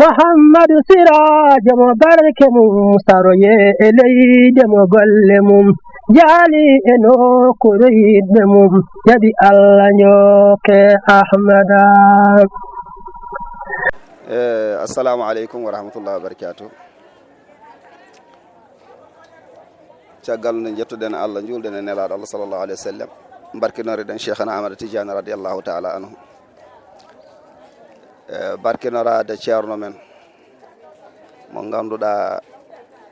محمد سراج مبارك مستروي إلي دم قلمم جالي إنو كريد مم يدي الله نيوك أحمد. السلام عليكم ورحمة الله وبركاته. caggal no jettuɗen Allah julɗen e nelaɗo Allah sallallahu alaihi wasallam barkinoriɗen cheikhana Ahmad Tidiane radiallahu taala anhu barkinorade ceerno men mo ganduɗa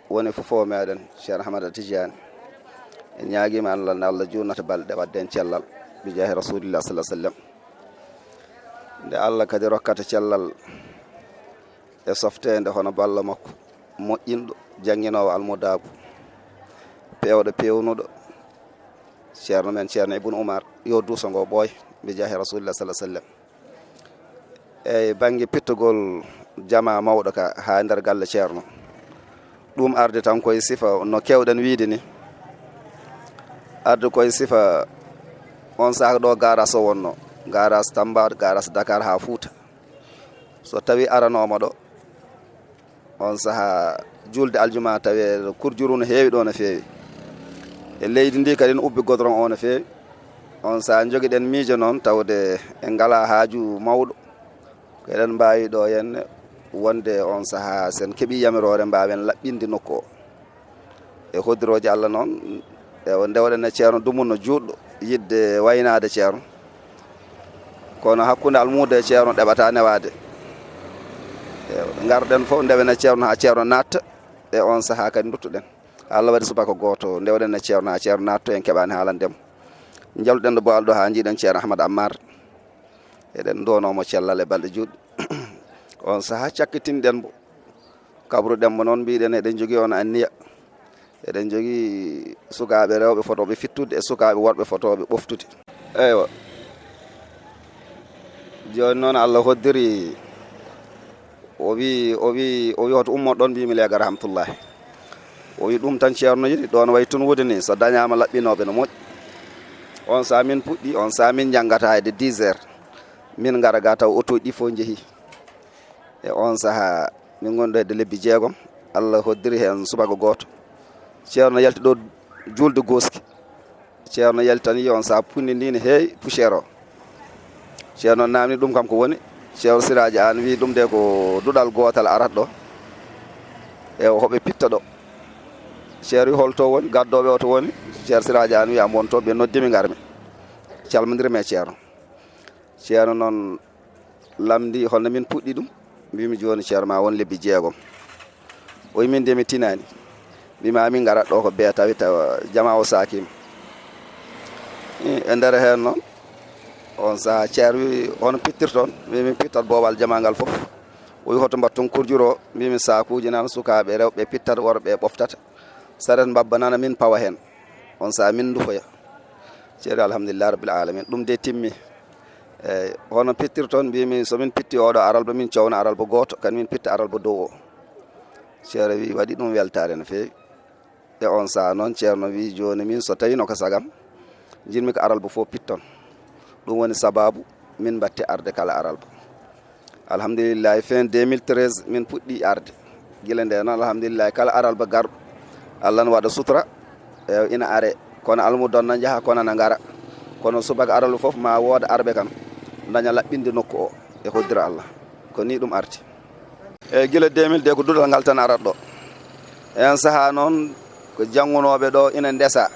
woni fofo meɗen cheikh Ahmad Tidiane en ñaguima Allah ne Allah jurnata balɗe wadden cellal bi jaahi rasulillah sallallahu alaihi wasallam nde Allah kadi rokkata cellal e softede hono balla makko moƴƴinɗo jangguinowo almudabu pewɗo pewnuɗo ceerno men ceerno Ibn Oumar yo duuso ngo ɓooy mbi jaahi rasulillah sallallahu alaihi wasallam eyyi banggue pittugol jama mawɗo ka ha nder galle ceerno ɗum arde tan koye sifa no kewɗen wiide ni arde koye sifa on saaha ɗo garas o wonno garas Tamba garas Dakar ha Fouta so tawi aranoma ɗo on saaha julde aljuma tawi kurjuru no heewi ɗo no feewi e leydi ndi kadi no ubbi godron o no feewi on sa jogiɗen miijo noon tawde en ngala haaju mawɗo ko eɗen mbawi ɗo henne wonde on saaha sen keeɓi yamirore mbawen laɓɓinde nokku o e hoddiroje Allah noon e ndewɗen e ceerno dumunno juɗɗo yidde waynade ceerno kono hakkude almude e ceerno ɗeɓata newade garɗen fof ndewen e ceerno ha ceerno natta e on saaha kadi duttuɗen Allah waɗi subaka goto ndewɗen e ceerno ha ceerno natto en keɓani haalandemo jalluɗen ɗo bo alɗo ha jiiɗen ceerno Ahmad Ammar eɗen donomo cellal e balɗe juɗɗe on saaha cakkitinɗen mo kabruɗenmo noon mbiɗen eɗen jogui on anniya eɗen jogui sukaɓe rewɓe fotoɓe fittude e sukaɓe worɓe fotoɓe ɓoftude eywa joni noon Allah hoddiri o wi hoto ummo ɗon mbimi lega rahmatullahi o wi ɗum tan ceerno yiɗi ɗon way tun wude ni so dañama laɓɓinoɓe no moƴƴi on sa min puɗɗi on sa min janggata de 10 heures min gara ga taw auto ɗi fo jeehi e on saaha min gonɗo hedde lebbi 6 Allah hoddiri hen subaka goto ceerno yalti ɗo julde goski ceerno yalti tan yi on sa punni ndi ne heewi poussiére o ceerno namni ɗum kam ko woni ceerno Siraji an wi ɗum de ko duɗal gotal arat ɗo e hoɓe pitta ɗo ceerno wi holto woni gaddoɓe o to woni ceerno Siraji an wi am wonto ɓe noddimi garmi calmodirmi e ceerno noon lamdi holno min puɗɗi ɗum mbimi joni ceerno ma won lebbi 6 o wi min de mi tinani mbima min garat ɗo ko be tawi tawa jama o sakima e nder hen noon on saaha ceerno wi hono pittirton mbimi pittat boowal jama ngal foof o wi hoto mbattun kurjuro mbimi sakuji nan sukaɓe rewɓe pittata worɓe ɓoftata saret mbabba nana min pawa hen on saaha min dufoya ceerno alhamdulillah rabbil alamin ɗum de timmi eyyi hono pittirton mbimi somin pitti oɗo aralba min cowna aralba goto kadi min pitta aralba dow o ceerno wi waɗi ɗum weltare no feewi e on saaha noon ceerno wi joni min so tawi no ko sagam jinmi ko aralba fof pitton ɗum woni sababu min batti arde kala aralba alhamdulillah fin 2013 min puɗɗi arde guila nde noon alhamdulillah kala aralba garɗo Allah ne waɗa sutura e ina are kono almudonna jaaha kono na ngara kono subaka aralba foof ma wooda arɓe kam daña laɓɓinde nokku o e hoddira Allah ko ni ɗum arti e guila 2002 ko duɗal ngal tan arat ɗo en saaha noon ko janggunoɓe ɗo ina ndesa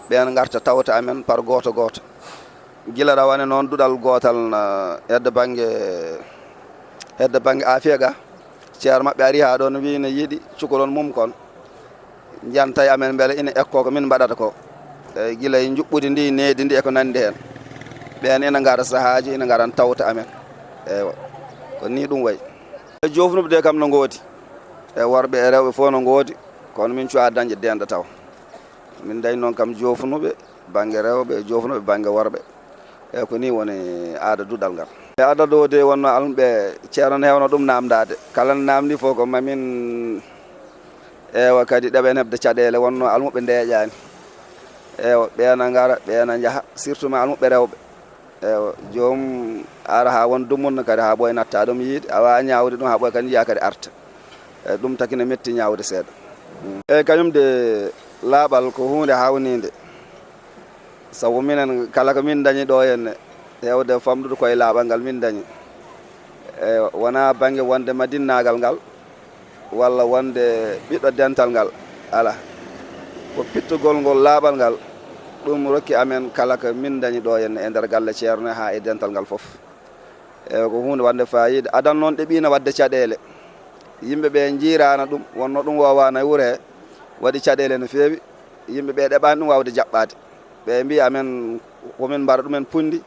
ɓen garta tawta amen par goto goto gila rawane noon duɗal gotal hedde banggue afiya ga ceerno mabɓe ari ha ɗo no wi ne yiiɗi cukalon mum kon jantay amen beele ina ekko ko min mbaɗata ko e gila e juɓɓudi ndi needi ndi e ko nandi hen ɓen ina gara sahaji ina garan tawta amen eywa ko ni ɗum wayi e jofnuɓe de kam no goodi e worɓe e rewɓe fof no goodi kono min cuwa dañde denda taw min dañ noon kam jofnuɓe banggue rewɓe e jofnuɓe banggue worɓe e ko ni woni aada duɗal ngal e aada ɗo de wonno almuɓe ceerno ne hewno ɗum namdade kala no namdi fof ko mamin ewa kadi ɗeɓen hebde caɗele wonno almuɓe ndeeƴani ewa ɓeena gara ɓeena jaaha surtout ma almuɓe rewɓe ewa joom ara ha won dumunna kadi ha ɓoye natta ɗum yiide awa ñawde ɗum ha ɓoye kadi jiya kadi arta eyyi ɗum takine metti ñawde seeɗa eyyi kañum de laaɓal ko hunde hawnide sabu minen kala ko min dañi ɗo henne hewde famɗude koye laaɓal ngal min dañi wona banggue wonde madinnagal ngal walla wonde ɓiɗɗo dental ngal ala ko pittugol ngol laaɓal ngal ɗum rokki amen kala ko min dañi ɗo henne e nder galle ceerno ha e dental ngal foof eyyi ko hunde wande fayida adan noon ɗeɓino wadde caɗele yimɓeɓe jiirana ɗum wonno ɗum wowano e wuuro he waɗi caɗele no feewi yimɓeɓe ɗeɓani ɗum wawde jaɓɓade ɓe mbi amen komin mbaɗa ɗumen pundi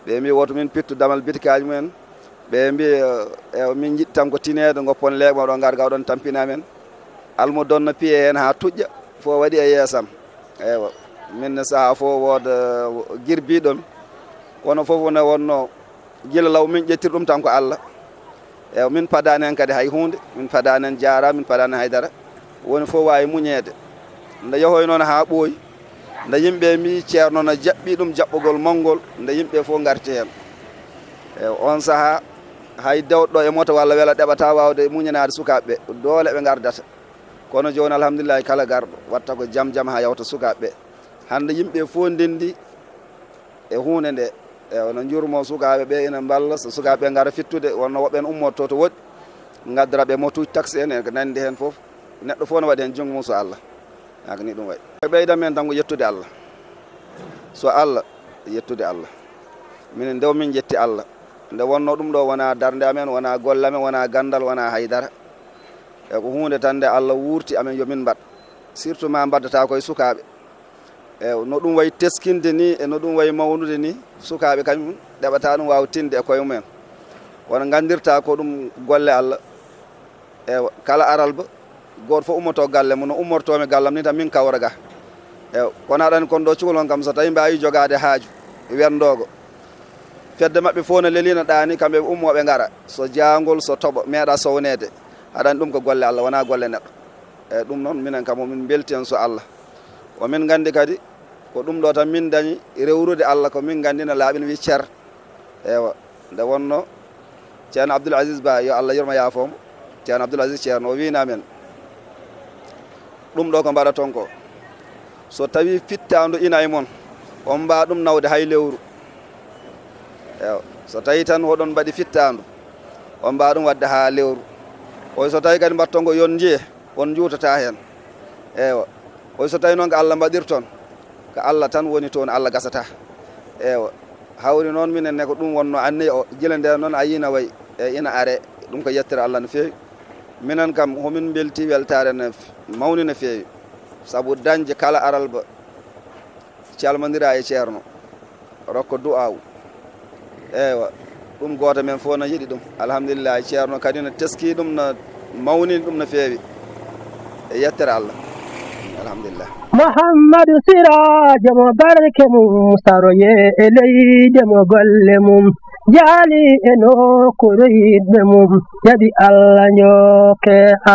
ɓe mbi woto min pittu damal bitikaji mumen ɓe mbi min jiɗi tan ko tinede goppon leeɓa ɗo gar gawɗon tampina men almu donna piye hen ha tuƴƴa fo waɗi e yeesam eywa min saaha fo wooda girbiɗon kono foof ne wonno gila law min ƴettir ɗum tan ko Allah eywa min padani hen kadi hay hunde min padani hen jaara min padani haydara woni fof wawi muñede nde yeehoy noon ha ɓooyi nde yimɓe mbi ceerno no jaɓɓi ɗum jaɓɓugol mawgol nde yimɓe fof garti hen eyyi on saaha hay dewɗo e moto walla weela ɗeɓata wawde muñanade sukaɓeɓe doole ɓe gardata kono joni alhamdulillahi kala garɗo watta ko jaam jaam ha yawta sukaɓeɓe hande yimɓe fof ndendi e hunde nde eyyi no jurmo sukaɓeɓe ina balla so sukaɓeɓe gara fittude wonno woɓɓen ummoto to woɗɗi gaddora ɓe motuji taxi en e ko nandi hen foof neɗɗo fof ne waɗi hen jungo mum so Allah haka ni ɗum wayi ɓeydan men tan ko yettude Allah so Allah yettude Allah minen ndew min jetti Allah nde wonno ɗum ɗo wona darde amen wona golle amen wona gandal wona haydara e ko hunde tan nde Allah wurti amen yomin mbaɗ surtout ma mbaddata koye sukaɓe e no ɗum wayi teskinde ni e no ɗum wayi mawnude ni sukaɓe kañum ɗeɓata ɗum wawa tinde e koye mumen kono gandirta ko ɗum golle Allah e kala aralba goto fof ummoto galle mum no ummortomi gallam ni tan min kawra ga e kono aɗani kon ɗo cukalon kam so tawi mbawi jogade haaju wendogo fedde mabɓe fof no lelina ɗani kamɓe ummoɓe gara so jangol so tooɓo meeɗa sownede aɗani ɗum ko golle Allah wona golle neɗɗo e ɗum noon minen kam min belti hen so Allah o min gandi kadi ko ɗum ɗo tan min dañi rewrude Allah ko min gandi no laaɓi no wi ceer ewa nde wonno ceerno Abdoul Aziz Ba yo Allah yurmo yaafomo ceerno Abdoul Aziz ceerno o wina men ɗum ɗo ko mbaɗa ton ko so tawi fittandu ina e moon on mba ɗum nawde hay lewru ewa so tawi tan hoɗon mbaɗi fittandu on mba ɗum wadde ha lewru oy so tawi kadi mbatton ko yon jiye on juutata hen ewa oy so tawi noon ko Allah mbaɗirton ko Allah tan woni toon Allah gasata ewa hawri noon minen ne ko ɗum wonno anni o gila nde noon a yina wayi e ina are ɗum ko yettira Allah no feewi minen kam homin belti weltare no mawni no feewi saabu dañde kala aralba calmodira e ceerno rokko du'aw eywa ɗum goto men fof no yiiɗi ɗum alhamdulillah ceerno kadi no teski ɗum no mawni ɗum no feewi e yettere Allah alhamdulillah Muhammadu Sirajo mo barke mum saroye e leyde mo golle mum jaali e nokkure yiɗɓe mum jaɓi Allah njoke